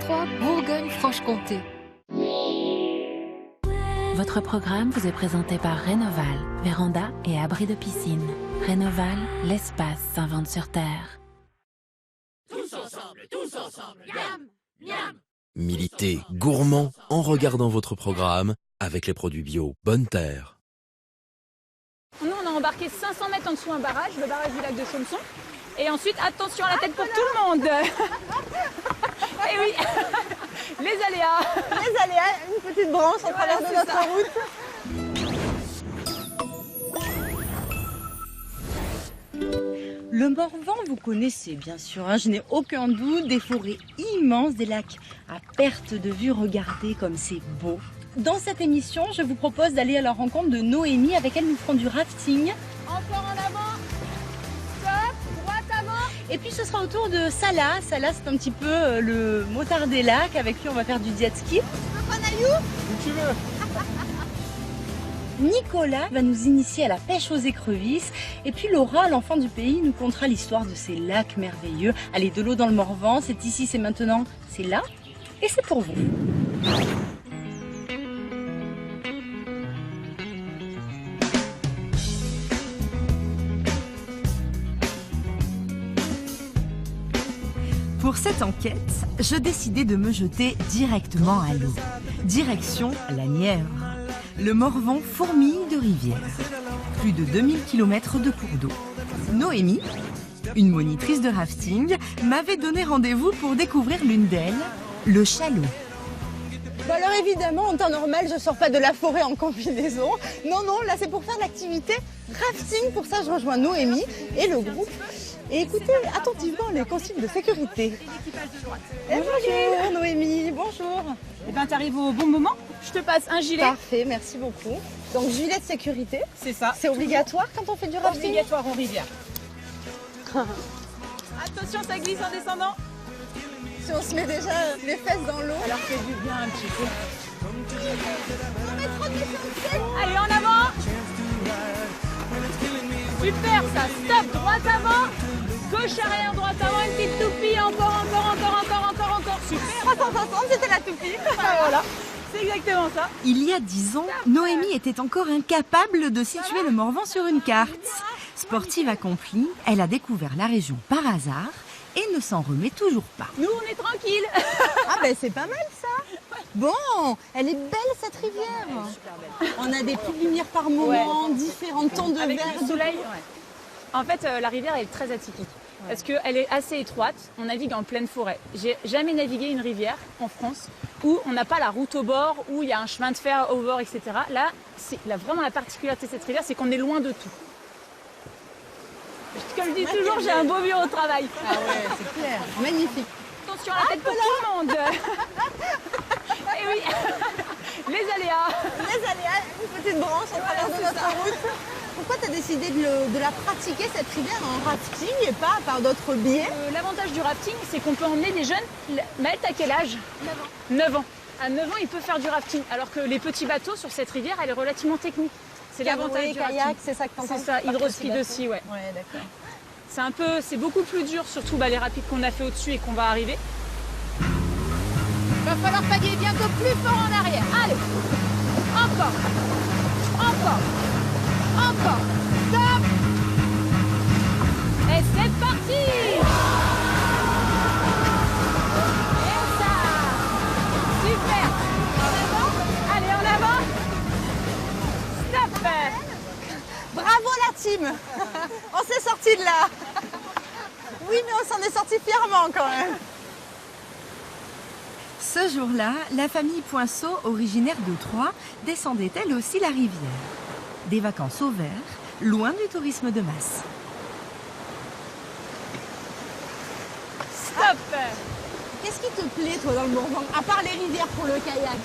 3, Bourgogne-Franche-Comté. Votre programme vous est présenté par Rénoval, véranda et abri de piscine. Rénoval, l'espace s'invente sur Terre. Tous ensemble, miam, miam. Militez gourmand en regardant votre programme avec les produits bio Bonne Terre. Nous, on a embarqué 500 mètres en dessous un barrage, le barrage du lac de Chaumson. Et ensuite, attention à la tête pour tout le monde. Et oui, les aléas. Les aléas, une petite branche en travers de notre route. Le Morvan, vous connaissez bien sûr, hein, je n'ai aucun doute, des forêts immenses, des lacs à perte de vue, regardez comme c'est beau. Dans cette émission, je vous propose d'aller à la rencontre de Noémie, avec elle nous ferons du rafting. Encore en avant. Stop, droite avant. Et puis ce sera au tour de Salah. Salah, c'est un petit peu le motard des lacs, avec lui on va faire du jet ski. Nicolas va nous initier à la pêche aux écrevisses. Et puis Laura, l'enfant du pays, nous contera l'histoire de ces lacs merveilleux. Allez, de l'eau dans le Morvan, c'est ici, c'est maintenant, c'est là. Et c'est pour vous. Pour cette enquête, je décidai de me jeter directement à l'eau. Direction la Nièvre. Le Morvan fourmille de rivières. Plus de 2000 km de cours d'eau. Noémie, une monitrice de rafting, m'avait donné rendez-vous pour découvrir l'une d'elles, le Chalot. Bon alors évidemment, en temps normal, je sors pas de la forêt en combinaison. Non, là c'est pour faire l'activité rafting. Pour ça, je rejoins Noémie et le groupe. Et écoutez attentivement les consignes de sécurité. Bonjour Noémie, bonjour. Eh ben, t'arrives au bon moment. Je te passe un gilet. Parfait, merci beaucoup. Donc gilet de sécurité. C'est ça. C'est obligatoire quand on fait du rafting? Obligatoire en rivière. Attention, ça glisse en descendant. Si on se met déjà les fesses dans l'eau. Alors fais du bien un petit peu. On met trop de descente. Allez, en avant. Super, ça. Stop, droite avant. Gauche arrière, droite avant, une petite toupie. Encore. Super. 360, c'était la toupie. Voilà, c'est exactement ça. Il y a 10 ans, Noémie était encore incapable de situer le Morvan sur une carte. Sportive accomplie, elle a découvert la région par hasard et ne s'en remet toujours pas. Nous, on est tranquille. Ah ben c'est pas mal ça. Bon, elle est belle cette rivière. Super belle. On a des petites lumières par moment, différents tons de Avec vert. le soleil. Ouais. En fait, la rivière elle est très atypique. Parce qu'elle est assez étroite, on navigue en pleine forêt. J'ai jamais navigué une rivière en France où on n'a pas la route au bord, où il y a un chemin de fer au bord, etc. Là, vraiment la particularité de cette rivière, c'est qu'on est loin de tout. Comme je dis toujours, j'ai un beau bureau de travail. Ah ouais, c'est clair, magnifique. Attention à la tête pour tout le monde. Et oui, les aléas. Les aléas, une petite branche en travers de notre route. Pourquoi tu as décidé de la pratiquer cette rivière en rafting et pas par d'autres biais? L'avantage du rafting, c'est qu'on peut emmener des jeunes. Maëlle, t'as quel âge? 9 ans. 9 ans. À 9 ans, il peut faire du rafting. Alors que les petits bateaux sur cette rivière, elle est relativement technique. C'est l'avantage du kayak, rafting. c'est ça que t'entends? C'est ça, hydrospeed aussi, ouais. Ouais, d'accord. C'est beaucoup plus dur, surtout les rapides qu'on a fait au-dessus et qu'on va arriver. Il va falloir pagayer bientôt plus fort en arrière. Allez, encore. Stop. Et c'est parti. Et ça. Super. En avant. Allez, en avant. Stop. Bravo la team. On s'est sorti de là. Oui, mais on s'en est sorti fièrement quand même. Ce jour-là, la famille Poinceau, originaire de Troyes, descendait elle aussi la rivière. Des vacances au vert, loin du tourisme de masse. Stop. Qu'est-ce qui te plaît toi dans le Morvan, à part les rivières pour le kayak?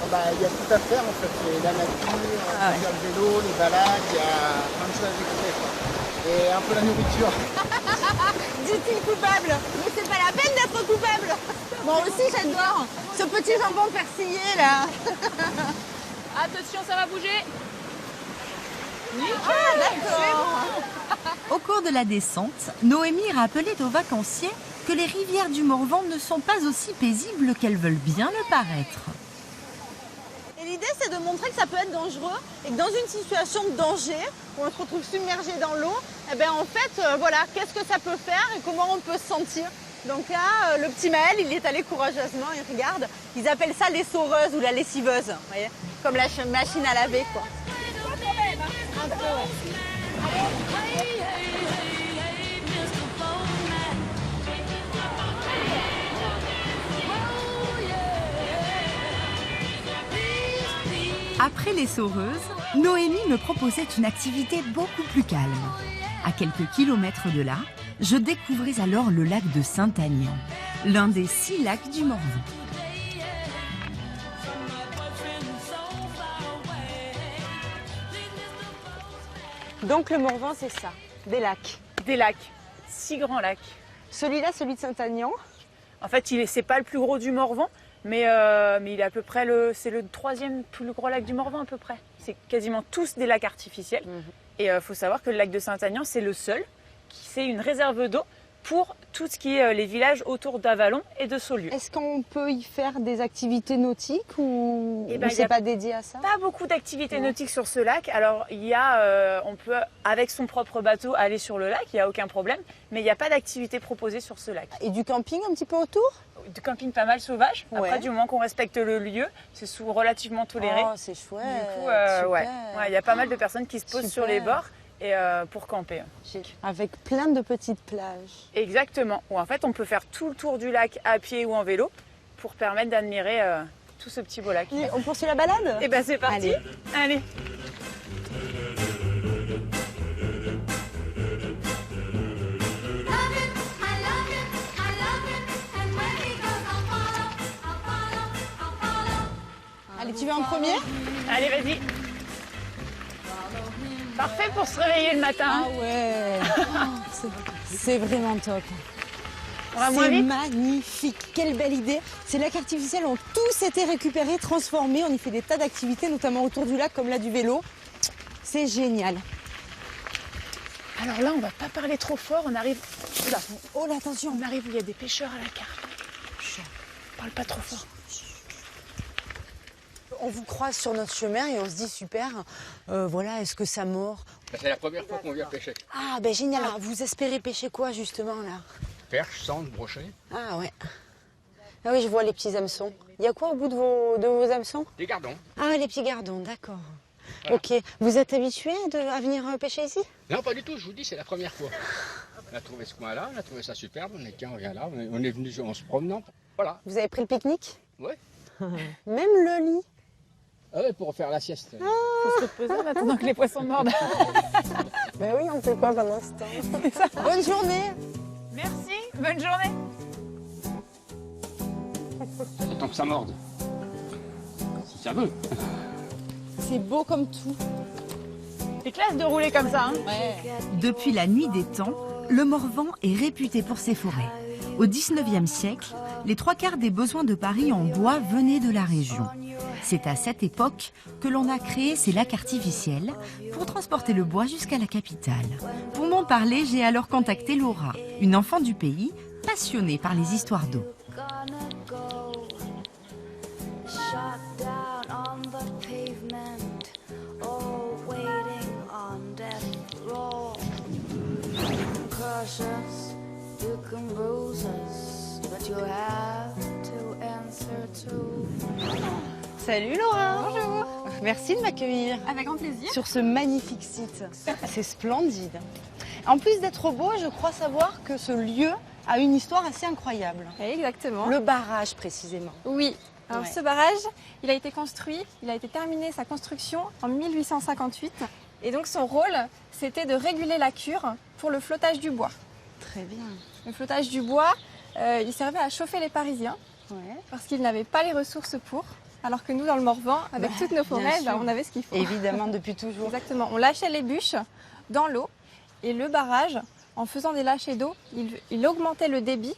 Il y a tout à faire en fait, il y a la nature, il y a le vélo, les balades, il y a plein de choses à découvrir quoi. Et un peu la nourriture. Dit-il coupable. Mais c'est pas la peine d'être coupable. Moi aussi j'adore ce petit jambon persillé là. Attention, ça va bouger. Ah d'accord. Au cours de la descente, Noémie rappelait aux vacanciers que les rivières du Morvan ne sont pas aussi paisibles qu'elles veulent bien le paraître. Et l'idée, c'est de montrer que ça peut être dangereux et que dans une situation de danger, où on se retrouve submergé dans l'eau, eh ben, en fait, voilà, qu'est-ce que ça peut faire et comment on peut se sentir. Donc là, le petit Maël, il est allé courageusement, il regarde. Ils appellent ça les saureuses ou la lessiveuse, vous voyez, comme la machine à laver, quoi. Un peu, ouais. Après les saureuses, Noémie me proposait une activité beaucoup plus calme. À quelques kilomètres de là, je découvrais alors le lac de Saint-Aignan, l'un des 6 lacs du Morvan. Donc le Morvan, c'est ça, des lacs. Des lacs, 6 grands lacs. Celui-là, celui de Saint-Aignan. En fait, c'est pas le plus gros du Morvan, mais il est à peu près c'est le 3e plus gros lac du Morvan à peu près. C'est quasiment tous des lacs artificiels. Et il faut savoir que le lac de Saint-Aignan, c'est le seul c'est une réserve d'eau pour tout ce qui est les villages autour d'Avallon et de Saulieu. Est-ce qu'on peut y faire des activités nautiques ou ben, c'est pas dédié à ça? Pas beaucoup d'activités nautiques sur ce lac. Alors on peut avec son propre bateau aller sur le lac, il n'y a aucun problème, mais il n'y a pas d'activité proposée sur ce lac. Et du camping un petit peu autour? Du camping pas mal sauvage. Ouais. Après, du moment qu'on respecte le lieu, c'est relativement toléré. Oh, c'est chouette. Du coup, il y a pas mal de personnes qui se posent sur les bords et pour camper. Avec plein de petites plages. Exactement. Où en fait, on peut faire tout le tour du lac à pied ou en vélo pour permettre d'admirer tout ce petit beau lac. Et on poursuit la balade? Et ben c'est parti. Allez. Allez, tu veux en premier? Allez, vas-y. Parfait pour se réveiller le matin. Ah ouais. C'est vraiment top. C'est magnifique. Quelle belle idée. Ces lacs artificiels ont tous été récupérés, transformés. On y fait des tas d'activités, notamment autour du lac, comme là du vélo. C'est génial. Alors là, on va pas parler trop fort. On arrive. Là. Oh là, attention. On arrive où il y a des pêcheurs à la carte. On parle pas trop fort. On vous croise sur notre chemin et on se dit super, voilà, est-ce que ça mord? C'est la première fois qu'on vient pêcher. Ah ben génial, vous espérez pêcher quoi justement là? Perche, sande, brochet. Ah ouais. Ah oui, je vois les petits hameçons. Il y a quoi au bout de vos hameçons? Des gardons. Ah, les petits gardons, d'accord. Voilà. Ok, vous êtes habitué à venir pêcher ici? Non, pas du tout, je vous dis, c'est la première fois. On a trouvé ce coin-là, on a trouvé ça superbe, on est tiens, on vient là, on est venu en se promenant. Voilà. Vous avez pris le pique-nique? Ouais. Même le lit? Ah ouais, pour faire la sieste. Faut se reposer en attendant que les poissons mordent. Ben oui, on fait quoi pendant ce temps? Bonne journée. Merci, bonne journée. Tant que ça morde. Si ça veut. C'est beau comme tout. C'est classe de rouler comme ça. Hein. Ouais. Depuis la nuit des temps, le Morvan est réputé pour ses forêts. Au XIXe siècle, les 3/4 des besoins de Paris en bois venaient de la région. C'est à cette époque que l'on a créé ces lacs artificiels pour transporter le bois jusqu'à la capitale. Pour m'en parler, j'ai alors contacté Laura, une enfant du pays, passionnée par les histoires d'eau. Salut Laura. Bonjour. Merci de m'accueillir. Avec grand plaisir. Sur ce magnifique site. C'est splendide. En plus d'être beau, je crois savoir que ce lieu a une histoire assez incroyable. Exactement. Le barrage précisément. Oui. Alors Ouais. ce barrage, il a été construit, il a été terminé sa construction en 1858. Et donc son rôle, c'était de réguler la cure pour le flottage du bois. Très bien. Le flottage du bois, il servait à chauffer les Parisiens Ouais. parce qu'ils n'avaient pas les ressources pour. Alors que nous, dans le Morvan, avec toutes nos forêts, sûr. on avait ce qu'il faut. Évidemment, depuis toujours. Exactement. On lâchait les bûches dans l'eau et le barrage, en faisant des lâchers d'eau, il augmentait le débit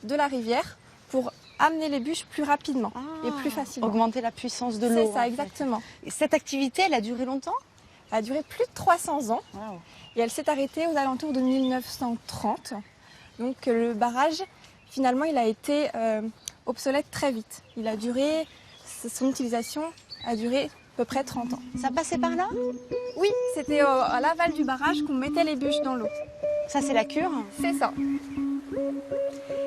de la rivière pour amener les bûches plus rapidement et plus facilement. Augmenter la puissance de l'eau. C'est ça, exactement. Et cette activité, elle a duré longtemps? Elle a duré plus de 300 ans Wow. et elle s'est arrêtée aux alentours de 1930. Donc le barrage finalement il a été obsolète très vite. Son utilisation a duré à peu près 30 ans. Ça passait par là? Oui, c'était à l'aval du barrage qu'on mettait les bûches dans l'eau. Ça c'est la cure? C'est ça.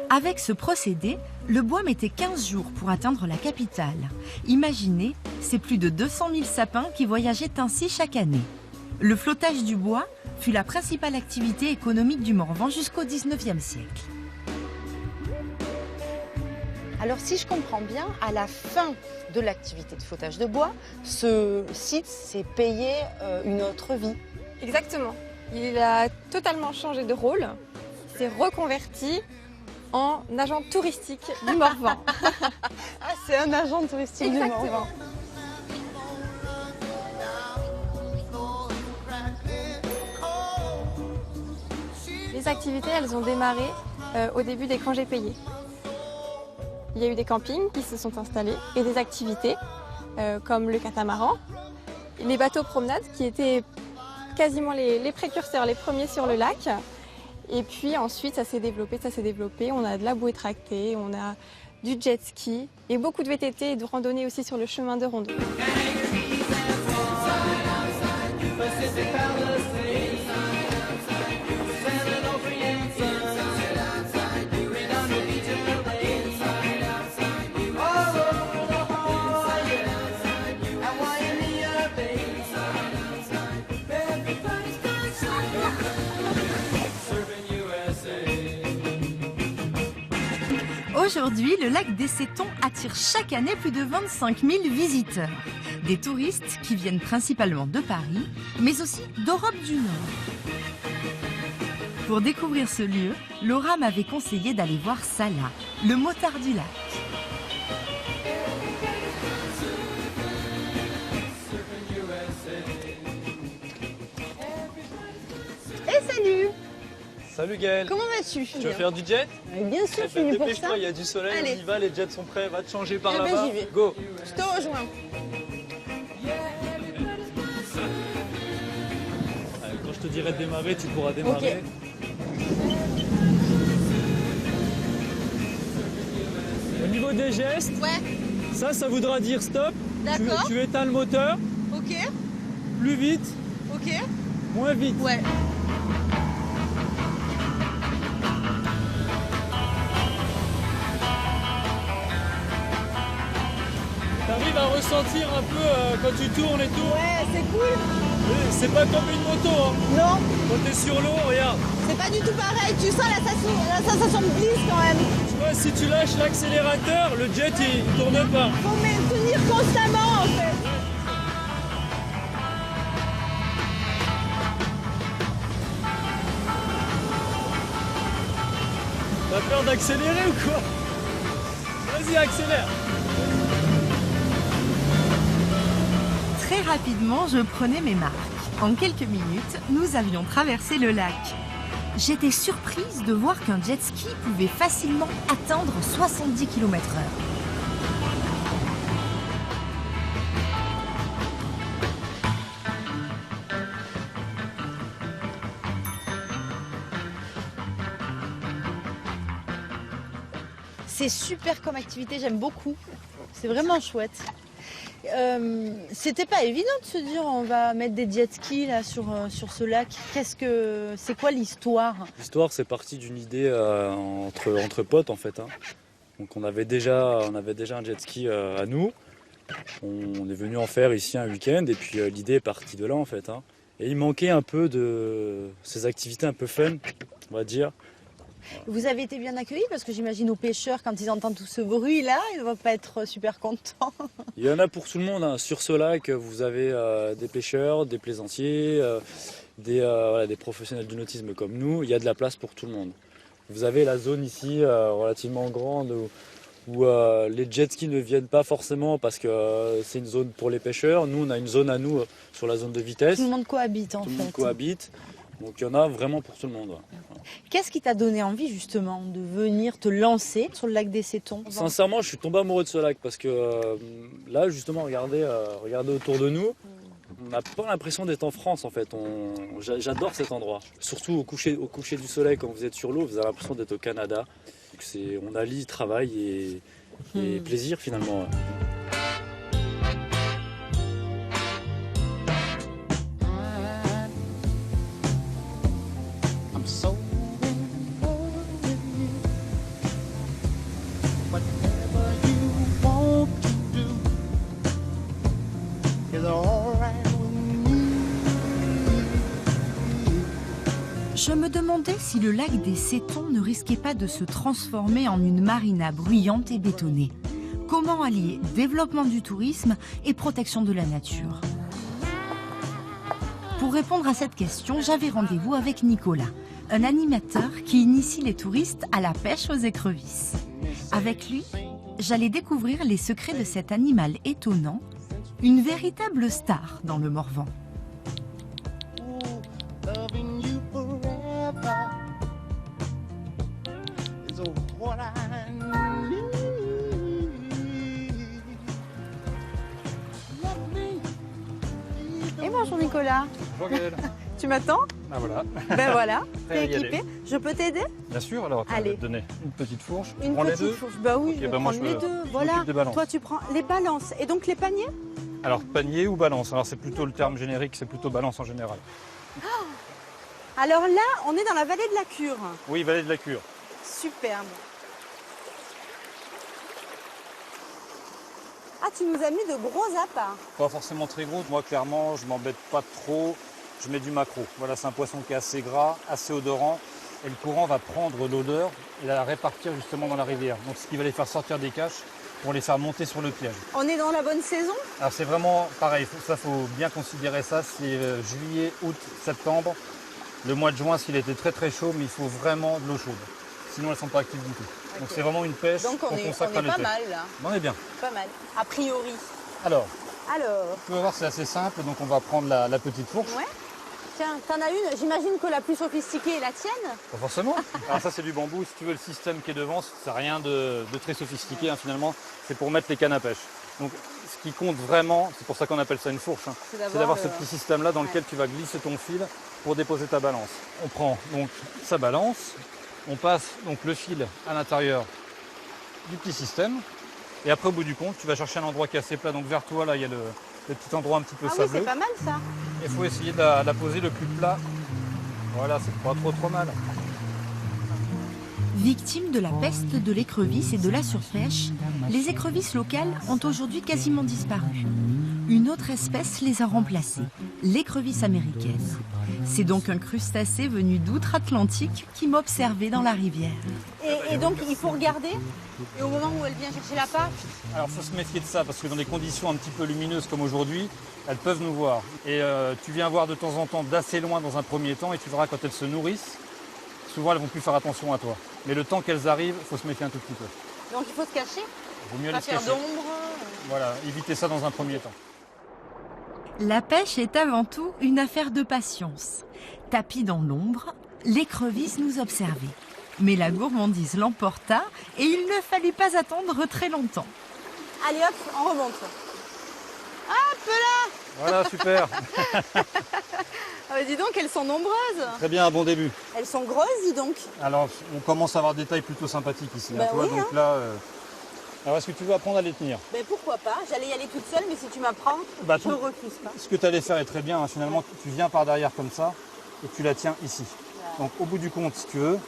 Avec ce procédé, le bois mettait 15 jours pour atteindre la capitale. Imaginez, c'est plus de 200 000 sapins qui voyageaient ainsi chaque année. Le flottage du bois fut la principale activité économique du Morvan jusqu'au 19e siècle. Alors si je comprends bien, à la fin de l'activité de flottage de bois, ce site s'est payé une autre vie. Exactement. Il a totalement changé de rôle. Il s'est reconverti en agent touristique du Morvan. Ah, c'est un agent touristique du Morvan. Exactement. Les activités, elles ont démarré au début des congés payés. Il y a eu des campings qui se sont installés et des activités comme le catamaran, les bateaux promenades qui étaient quasiment les précurseurs, les premiers sur le lac. Et puis ensuite, ça s'est développé. On a de la bouée tractée, on a du jet ski et beaucoup de VTT et de randonnée aussi sur le chemin de ronde. Aujourd'hui, le lac des Sétons attire chaque année plus de 25 000 visiteurs. Des touristes qui viennent principalement de Paris, mais aussi d'Europe du Nord. Pour découvrir ce lieu, Laura m'avait conseillé d'aller voir Salah, le motard du lac. Et salut! Salut Gaël. Comment vas-tu? Tu veux faire du jet? Bien sûr, je suis venue pour ça. Il y a du soleil, Allez. on y va, les jets sont prêts, va te changer par Eh ben, là-bas. j'y vais. Go. Je te rejoins. Allez, quand je te dirai de démarrer, tu pourras démarrer. Au niveau des gestes, ça voudra dire stop. D'accord. Tu éteins le moteur. Ok. Plus vite. Ok. Moins vite. Ouais. T'arrives à ressentir un peu quand tu tournes et tout. Ouais, c'est cool. C'est pas comme une moto. Hein. Non. Quand t'es sur l'eau, regarde. C'est pas du tout pareil. Tu sens la sensation de glisse quand même. Tu vois, si tu lâches l'accélérateur, le jet il tourne pas. Faut maintenir constamment en fait. T'as peur d'accélérer ou quoi? Vas-y, accélère. Très rapidement, je prenais mes marques. En quelques minutes, nous avions traversé le lac. J'étais surprise de voir qu'un jet ski pouvait facilement atteindre 70 km/h. C'est super comme activité, j'aime beaucoup. C'est vraiment chouette. C'était pas évident de se dire on va mettre des jet skis là sur ce lac. C'est quoi l'histoire? L'histoire, c'est parti d'une idée entre potes en fait. Hein. Donc on avait déjà un jet ski à nous. On est venu en faire ici un week-end et puis l'idée est partie de là en fait. Hein. Et il manquait un peu de ces activités un peu fun, on va dire. Vous avez été bien accueillis parce que j'imagine aux pêcheurs, quand ils entendent tout ce bruit-là, ils ne doivent pas être super contents. Il y en a pour tout le monde. Hein. Sur ce lac, vous avez des pêcheurs, des plaisanciers, des professionnels du nautisme comme nous. Il y a de la place pour tout le monde. Vous avez la zone ici relativement grande où les jet skis ne viennent pas forcément parce que c'est une zone pour les pêcheurs. Nous, on a une zone à nous sur la zone de vitesse. Tout le monde cohabite en fait. Tout le monde cohabite. Donc il y en a vraiment pour tout le monde. Ouais. Qu'est-ce qui t'a donné envie justement de venir te lancer sur le lac des Sétons? Sincèrement, je suis tombé amoureux de ce lac parce que là, justement, regardez autour de nous. On n'a pas l'impression d'être en France en fait. J'adore cet endroit. Surtout au coucher du soleil, quand vous êtes sur l'eau, vous avez l'impression d'être au Canada. On allie travail et plaisir finalement. Je me demandais si le lac des Sétons ne risquait pas de se transformer en une marina bruyante et bétonnée. Comment allier développement du tourisme et protection de la nature? Pour répondre à cette question, j'avais rendez-vous avec Nicolas, un animateur qui initie les touristes à la pêche aux écrevisses. Avec lui, j'allais découvrir les secrets de cet animal étonnant, une véritable star dans le Morvan. Et bonjour Nicolas. Bonjour Gaëlle. Tu m'attends? Ah voilà. Ben voilà, Prêt à t'es y équipé. aller. Je peux t'aider? Bien sûr, alors attends, je Allez. vais te donner une petite fourche. Tu Une prends les petite deux. fourche. Bah oui, Ok, je vais bah moi, prendre je les deux. m'occupe Voilà. des balances. Toi tu prends les balances. Et donc les paniers? Alors panier ou balance? Alors c'est plutôt le terme générique, c'est plutôt balance en général. Alors là, on est dans la vallée de la Cure. Oui, vallée de la Cure. Superbe. Ah, tu nous as mis de gros appâts. Pas forcément très gros. Moi clairement, je m'embête pas trop. Je mets du maquereau. Voilà, c'est un poisson qui est assez gras, assez odorant. Et le courant va prendre l'odeur et la répartir justement dans la rivière. Donc ce qui va les faire sortir des caches pour les faire monter sur le piège. On est dans la bonne saison? Alors c'est vraiment pareil, ça faut bien considérer ça, c'est juillet, août, septembre. Le mois de juin s'il était très très chaud, mais il faut vraiment de l'eau chaude. Sinon elles ne sont pas actives du tout. Okay. Donc c'est vraiment une pêche qu'on consacre à l'été. pas mal là. On est bien. Pas mal. A priori. Alors, Alors. tu vas voir, c'est assez simple, donc on va prendre la petite fourche. Ouais. Tiens, t'en as une, j'imagine que la plus sophistiquée est la tienne? Pas forcément. Alors ça c'est du bambou, si tu veux le système qui est devant, c'est rien de très sophistiqué hein, finalement, c'est pour mettre les cannes à pêche. Donc ce qui compte vraiment, c'est pour ça qu'on appelle ça une fourche, hein, c'est d'avoir ce petit système là dans lequel tu vas glisser ton fil pour déposer ta balance. On prend donc sa balance, on passe donc le fil à l'intérieur du petit système et après au bout du compte tu vas chercher un endroit qui est assez plat, donc vers toi là il y a le petit endroit un petit peu sableux. Oui, c'est pas mal ça. Il faut essayer de la poser le plus plat. Voilà, c'est pas trop mal. Victimes de la peste de l'écrevisse et de la surpêche, les écrevisses locales ont aujourd'hui quasiment disparu. Une autre espèce les a remplacées, l'écrevisse américaine. C'est donc un crustacé venu d'outre-Atlantique qui m'observait dans la rivière. Et donc il faut regarder, et au moment où elle vient chercher la part? Alors il faut se méfier de ça parce que dans des conditions un petit peu lumineuses comme aujourd'hui, elles peuvent nous voir. Et tu viens voir de temps en temps d'assez loin dans un premier temps et tu verras quand elles se nourrissent, souvent elles vont plus faire attention à toi. Mais le temps qu'elles arrivent, il faut se méfier un tout petit peu. Donc il faut se cacher? Il vaut mieux pas aller se faire cacher. d'ombre? Voilà, éviter ça dans un premier temps. La pêche est avant tout une affaire de patience. Tapis dans l'ombre, l'écrevisse nous observait. Mais la gourmandise l'emporta et il ne fallut pas attendre très longtemps. Allez hop, on remonte. Hop là! Voilà, super. Ah, dis donc, elles sont nombreuses. Très bien, un bon début. Elles sont grosses, dis donc. Alors on commence à avoir des tailles plutôt sympathiques ici. Bah hein, tu vois, oui, donc hein. là, alors est-ce que tu veux apprendre à les tenir? Ben pourquoi pas? J'allais y aller toute seule, mais si tu m'apprends, Bah, je ne refuse pas. Ce que tu allais faire est très bien. Hein. Finalement, tu viens par derrière comme ça et tu la tiens ici. Donc au bout du compte, si tu veux,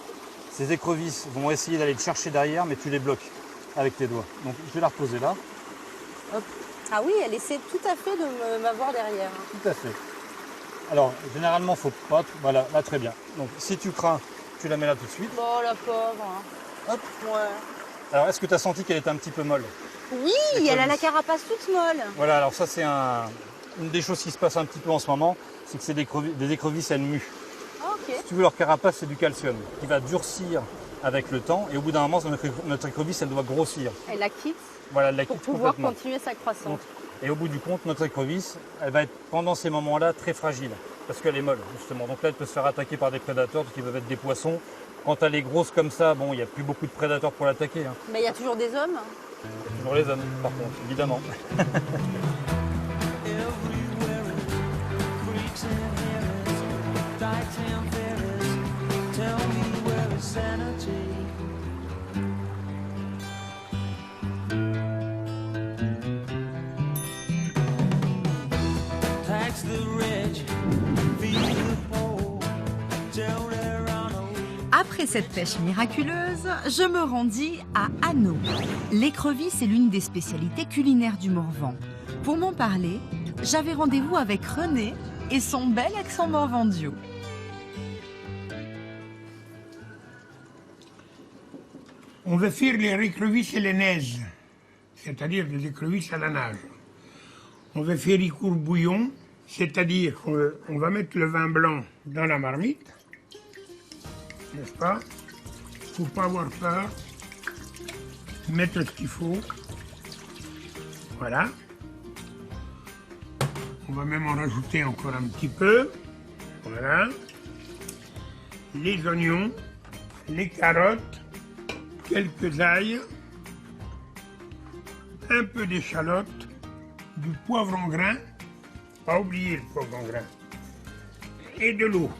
ces écrevisses vont essayer d'aller te chercher derrière, mais tu les bloques avec tes doigts. Donc je vais la reposer là. Hop. Ah oui, elle essaie tout à fait de m'avoir derrière. Tout à fait. Alors généralement, faut pas. Voilà, là très bien. Donc si tu crains, tu la mets là tout de suite. Bon, la pauvre. Hop. Ouais. Alors est-ce que tu as senti qu'elle était un petit peu molle? Oui, elle a la carapace toute molle. Voilà, alors ça c'est une des choses qui se passe un petit peu en ce moment, c'est que c'est des écrevisses, elles muent. Ok. Si tu veux, leur carapace, c'est du calcium qui va durcir avec le temps et au bout d'un moment, notre écrevisse, elle doit grossir. Elle la quitte Voilà, elle la pour quitte pouvoir complètement. continuer sa croissance. Et au bout du compte, notre écrevisse, elle va être pendant ces moments-là très fragile parce qu'elle est molle justement. Donc là, elle peut se faire attaquer par des prédateurs qui peuvent être des poissons. Quand elle est grosse comme ça, bon, il n'y a plus beaucoup de prédateurs pour l'attaquer. Hein. Mais il y a toujours des hommes. Il y a toujours les hommes, par contre, évidemment. Après cette pêche miraculeuse, je me rendis à Hanau. L'écrevisse est l'une des spécialités culinaires du Morvan. Pour m'en parler, j'avais rendez-vous avec René et son bel accent morvandio. On veut faire les écrevisses hélénaises, c'est-à-dire des écrevisses à la nage. On veut faire les cours bouillon, c'est-à-dire qu'on va mettre le vin blanc dans la marmite, n'est-ce pas? Il ne faut pas avoir peur, mettre ce qu'il faut. Voilà. On va même en rajouter encore un petit peu. Voilà. Les oignons, les carottes, quelques ail, un peu d'échalote, du poivre en grain, pas oublier le poivre en grain, et de l'eau.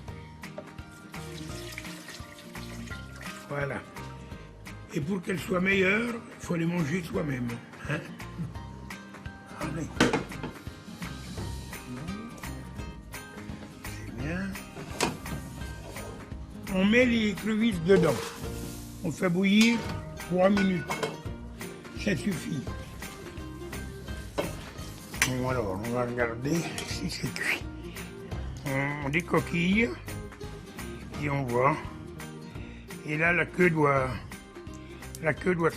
Voilà. Et pour qu'elles soient meilleures, il faut les manger soi-même. Hein? Allez. C'est bien. On met les écrevisses dedans. On fait bouillir 3 minutes. Ça suffit. Bon, alors, on va regarder si c'est cuit. On décoquille et on voit. Et là, la queue doit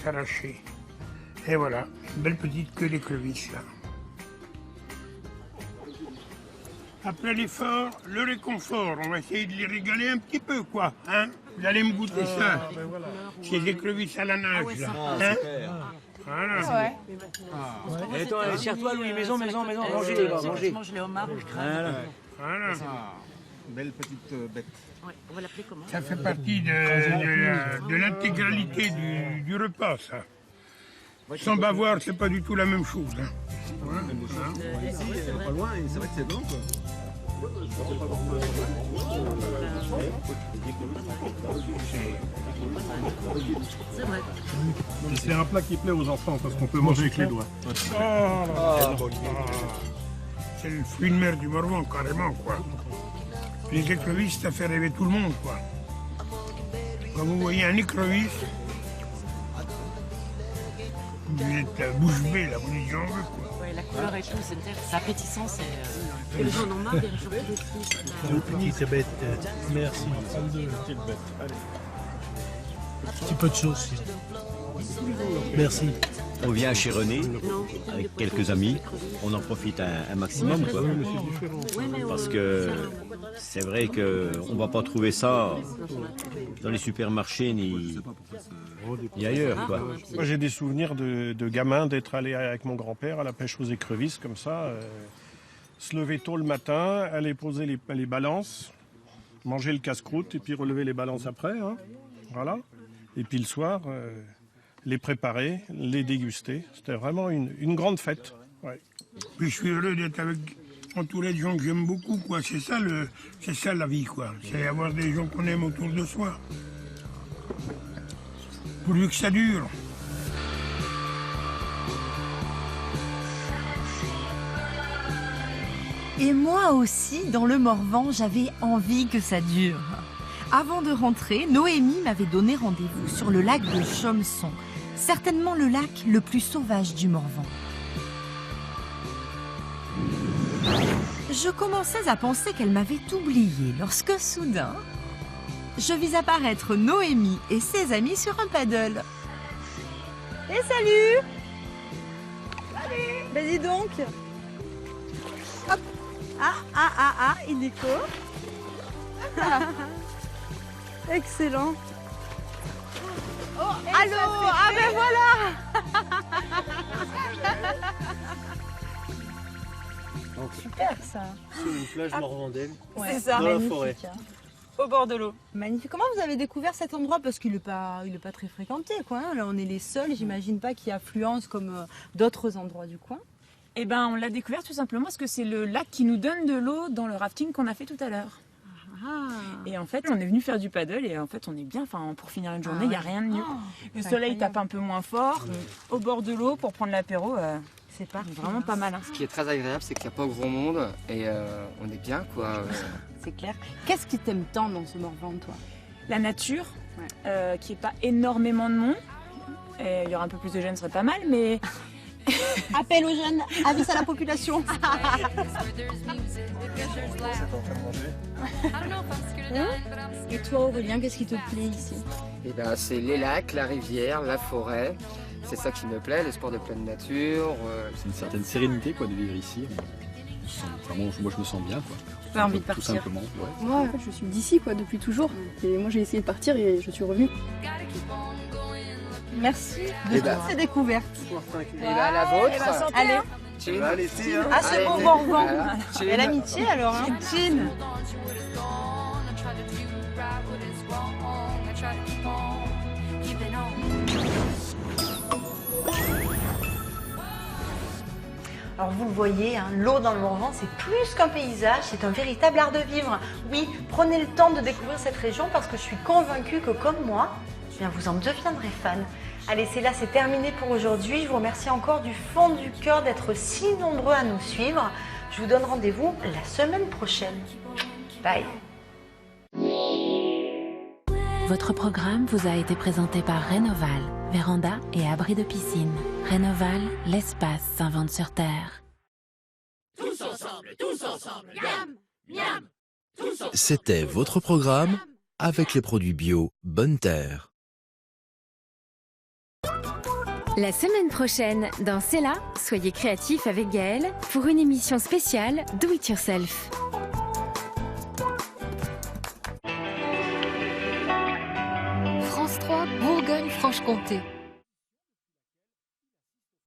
s'arracher. Et voilà, une belle petite queue d'écrevisse là. Après l'effort, le réconfort. On va essayer de les régaler un petit peu, quoi. Hein? Vous allez me goûter ça. Ben voilà. Ces écrevisses à la nage, là. Hein? Voilà. Et toi, serre-toi, Louis, maison, mangez-les, mangez. Mange les homards, Voilà. Belle petite bête. Ouais, on va l'appeler comment? Ça fait partie de l'intégralité du repas, ça. Sans bavoir, c'est pas du tout la même chose. Hein. Pas loin, et c'est vrai que c'est bon, quoi. C'est vrai. C'est un plat qui plaît aux enfants parce qu'on peut manger avec les doigts. C'est le fruit de mer du Morvan, carrément, quoi. Les écrevisses, ça fait rêver tout le monde, quoi. Quand vous voyez un écrevisse, vous êtes bouche bée, là, vous dites j'en veux, quoi. Ouais, la couleur et tout, c'est appétissant, et les gens en ont marre, les gens plus Petite bête, merci. Petite bête, allez. Un petit peu de sauce. Merci. On vient chez René avec quelques amis, on en profite un maximum, quoi. Parce que c'est vrai qu'on ne va pas trouver ça dans les supermarchés ni ailleurs, quoi. Moi j'ai des souvenirs de gamin d'être allé avec mon grand-père à la pêche aux écrevisses comme ça, se lever tôt le matin, aller poser les balances, manger le casse-croûte et puis relever les balances après, hein. Voilà. Et puis le soir, les préparer, les déguster. C'était vraiment une grande fête. Ouais. Puis je suis heureux d'être entouré de gens que j'aime beaucoup, quoi. C'est ça la vie, quoi. C'est avoir des gens qu'on aime autour de soi. Pourvu que ça dure. Et moi aussi, dans le Morvan, j'avais envie que ça dure. Avant de rentrer, Noémie m'avait donné rendez-vous sur le lac de Chomson, certainement le lac le plus sauvage du Morvan. Je commençais à penser qu'elle m'avait oublié lorsque soudain, je vis apparaître Noémie et ses amis sur un paddle. Et salut! Salut! Ben dis donc! Hop! Et Nico? Excellent! Oh, allô! Ah ben voilà! Super ça! C'est une plage morvandaine. C'est ça, dans la magnifique. forêt. Au bord de l'eau. Magnifique. Comment vous avez découvert cet endroit? Parce qu'il n'est pas très fréquenté, quoi. Hein. Là, on est les seuls. J'imagine pas qu'il y a affluence comme d'autres endroits du coin. Eh ben, on l'a découvert tout simplement parce que c'est le lac qui nous donne de l'eau dans le rafting qu'on a fait tout à l'heure. Et en fait, on est venu faire du paddle et en fait, on est bien. Enfin, pour finir une journée, il n'y a rien de mieux. Le soleil tape un peu moins fort. Au bord de l'eau pour prendre l'apéro, c'est vraiment pas mal. Hein. Ce qui est très agréable, c'est qu'il n'y a pas grand monde et on est bien, quoi. C'est clair. Qu'est-ce qui t'aime tant dans ce Morvan, toi? La nature, qu'il n'y ait pas énormément de monde. Et il y aura un peu plus de jeunes, ce serait pas mal, mais... Appel aux jeunes, avis à la population. Et toi Aurélien, qu'est-ce qui te plaît ici? Et ben, c'est les lacs, la rivière, la forêt. C'est ça qui me plaît, les sports de pleine nature. C'est une certaine sérénité quoi, de vivre ici. Moi je me sens bien. Quoi. Pas envie de partir. Tout simplement. Ouais. Moi en fait, je suis d'ici quoi, depuis toujours. Et moi j'ai essayé de partir et je suis revenue. Merci de toutes ces découvertes. Et ben, la vôtre. Allez. Ah, ce beau Morvan. Et l'amitié alors, hein. Chin. Alors vous le voyez, hein, l'eau dans le Morvan, c'est plus qu'un paysage, c'est un véritable art de vivre. Oui, prenez le temps de découvrir cette région parce que je suis convaincue que comme moi, eh bien, vous en deviendrez fan. Allez, c'est terminé pour aujourd'hui. Je vous remercie encore du fond du cœur d'être si nombreux à nous suivre. Je vous donne rendez-vous la semaine prochaine. Bye. Votre programme vous a été présenté par Rénoval, véranda et abri de piscine. Rénoval, l'espace s'invente sur Terre. Tous ensemble, miam, miam. Tous ensemble. C'était votre programme avec les produits bio Bonne Terre. La semaine prochaine, dans C'est là, soyez créatifs avec Gaëlle pour une émission spéciale Do It Yourself. France 3, Bourgogne-Franche-Comté.